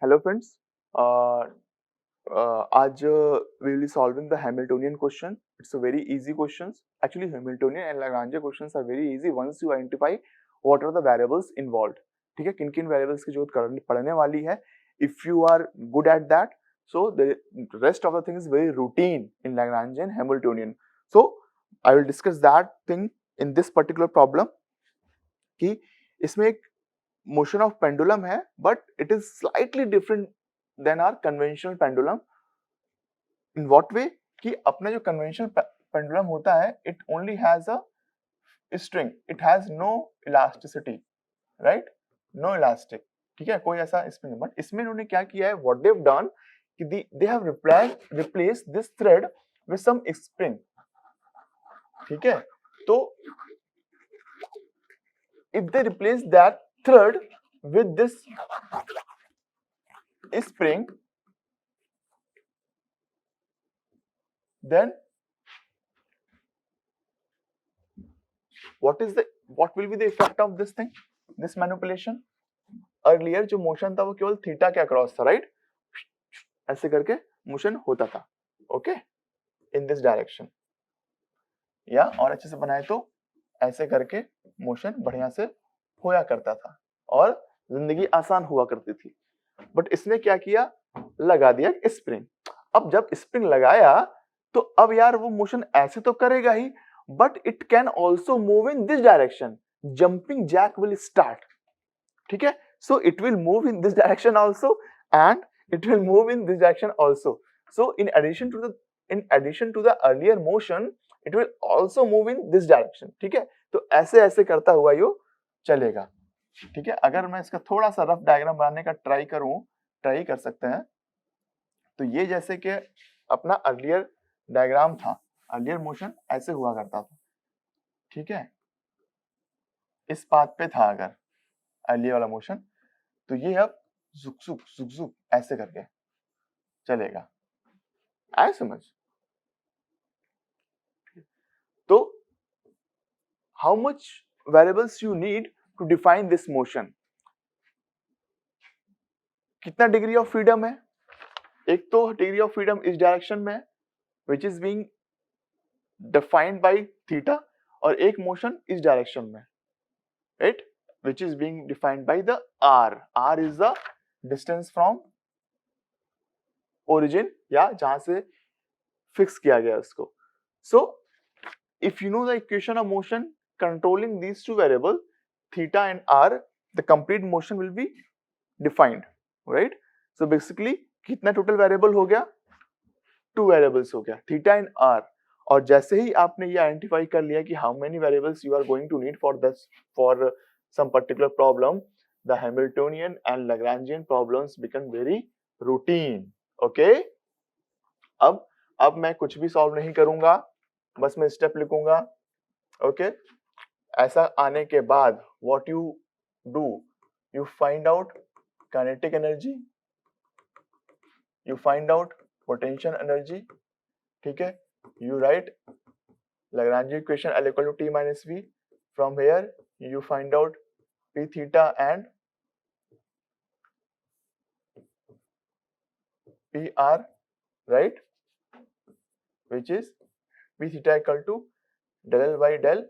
Hello friends. Uh, आज we will be solving the Hamiltonian question. It's a very easy questions. Actually, Hamiltonian and Lagrange questions are very easy once you identify what are the variables involved. ठीक है, किन किन variables की जरूरत पड़ने वाली है. If you are good at that, so the rest of the thing is very routine in Lagrange and Hamiltonian. So I will discuss that thing in this particular problem. कि इसमें एक motion of pendulum है, but it is slightly different than our conventional pendulum. In what way? कि अपना जो conventional pendulum होता है, it only has a string, it has no elasticity, right? No elastic. ठीक है, कोई ऐसा इसमें नहीं. बट इसमें इन्होंने क्या किया है, what they've done कि they have replaced this thread with some spring. ठीक है, तो if they replace that thread with this spring, then what will be the effect of this thing, this manipulation? Earlier जो motion था वो केवल theta के across था, right? ऐसे करके मोशन होता था, ओके, इन दिस डायरेक्शन. या और अच्छे से बनाए तो ऐसे करके मोशन बढ़िया से होया करता था और जिंदगी आसान हुआ करती थी. बट इसने क्या किया, लगा दिया स्प्रिंग. अब जब स्प्रिंग लगाया तो अब यार वो मोशन ऐसे तो करेगा ही, but it can also move in this direction. Jumping jack will start. ठीक है, so it will move in this direction also and it will move in this direction also. So in addition to the earlier motion it will also move in this direction. ठीक है, तो ऐसे ऐसे करता हुआ यो चलेगा. ठीक है, अगर मैं इसका थोड़ा सा रफ डायग्राम बनाने का ट्राई कर सकते हैं. तो ये जैसे कि अपना अर्लियर डायग्राम था, अर्लियर मोशन ऐसे हुआ करता था. ठीक है, इस पाथ पे था अगर अर्लियर वाला मोशन, तो ये अब जुक जुक ऐसे करके चलेगा. आए समझ? तो how much variables you need to define this motion. कितना डिग्री ऑफ फ्रीडम है? एक तो डिग्री ऑफ फ्रीडम इस डायरेक्शन में which is being defined by theta, और एक मोशन इस डायरेक्शन में, right, which is being defined by the r. r is the distance from origin, या जहां से फिक्स किया गया उसको. So if you know the equation of motion controlling these two variables theta and r, the complete motion will be defined, right? So basically कितना total variable हो गया? 2 variables हो गया, थीटा एंड r. और जैसे ही आपने ये आइडेंटिफाई कर लिया कि how many variables you are going to need for some particular problem, the Hamiltonian and Lagrangian problems become very routine. Okay? अब मैं कुछ भी सॉल्व नहीं करूंगा, बस मैं स्टेप लिखूंगा. ओके, ऐसा आने के बाद what you do, you find out kinetic energy, you find out potential energy. ठीक है, you write Lagrange equation L equal to T minus V. From here you find out P theta and PR, right, which is P theta equal to del L by del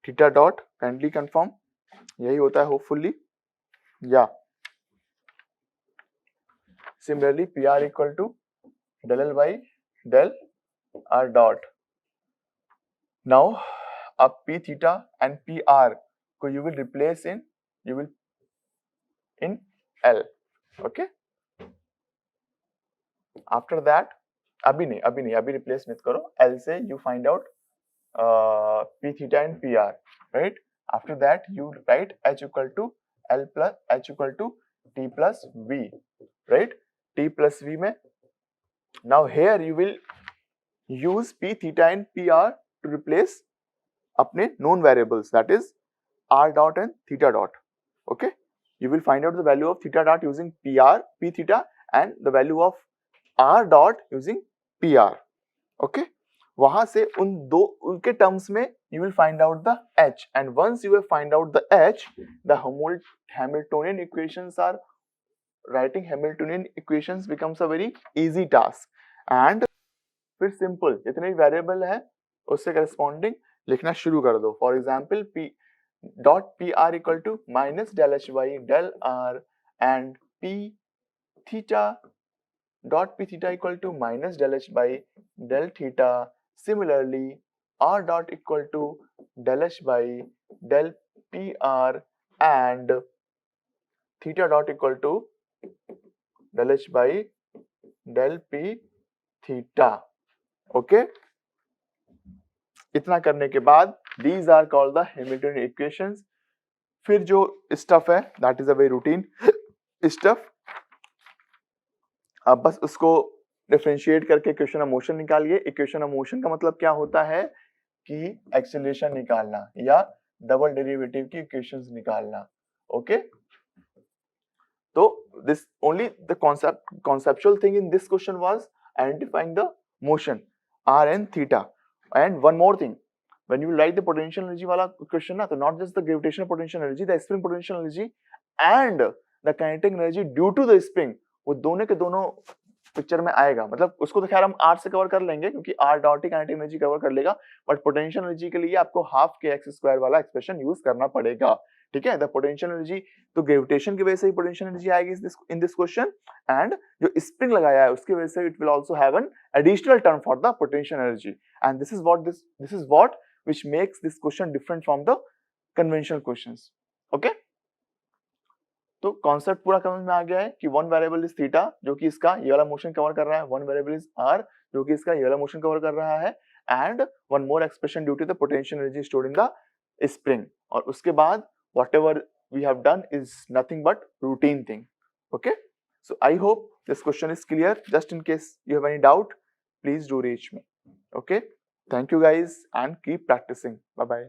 theta dot. Kindly confirm, यही होता है hopefully. Yeah, similarly PR equal to del L by del R dot. Now अब P theta and PR को you will replace in L. Okay, after that अभी replace मत करो. L से you find out P theta and PR, right? After that you write H equal to L plus H equal to T plus V, right? T plus V में now here you will use P theta and PR to replace अपने known variables, that is R dot and theta dot. Okay, you will find out the value of theta dot using P theta and the value of R dot using PR. Okay, वहां से उनके terms में you will find out the H, and once you will find out the H, the Hamiltonian equations are writing Hamiltonian equations becomes a very easy task. And फिर simple जितने भी variable है उससे corresponding लिखना शुरू कर दो. For example p dot P R equal to minus del H by del R and p theta dot p theta equal to minus del h by del theta. Similarly, r dot equal to del h by del pr and theta dot equal to del h by del p theta. Okay? इतना करने के बाद these are called the Hamiltonian equations. फिर जो stuff है that is a very routine stuff. अब बस उसको डिफरेंशिएट करके इक्वेशन ऑफ मोशन निकालिए. इक्वेशन ऑफ मोशन का मतलब क्या होता है कि एक्सीलरेशन निकालना या डबल डेरिवेटिव की इक्वेशंस निकालना. ओके, तो this only the conceptual thing in this question was identifying the motion r and theta. And one more thing, when you write the potential energy वाला question ना, तो not just the gravitational potential energy, the spring potential energy and the kinetic energy due to the spring, वो दोनों के दोनों picture में आएगा. मतलब उसको तो खैर हम r से कवर कर लेंगे क्योंकि r डॉट ही काइनेटिक एनर्जी कवर कर लेगा, बट पोटेंशियल एनर्जी के लिए आपको हाफ के एक्स स्क्वायर वाला एक्सप्रेशन यूज करना पड़ेगा. ठीक है, द पोटेंशियल एनर्जी तो ग्रेविटेशन की वजह से ही पोटेंशियल एनर्जी आएगी इन दिस क्वेश्चन, एंड जो स्प्रिंग लगाया है उसकी वजह से it will also have an additional term for the potential energy. And this is what which makes this question different from the conventional questions. Okay, तो concept पूरा समझ में आ गया है कि वन वेरिएबल इज थीटा जो कि इसका ये वाला मोशन कवर कर रहा है, वन वेरिएबल इज आर जो कि इसका ये वाला मोशन कवर कर रहा है, and one more expression due to the potential energy stored in the spring. और उसके बाद whatever we have done is nothing but routine thing. Okay, so I hope this question is clear. Just in case you have any doubt, please do reach me. Okay, thank you guys and keep practicing. Bye bye.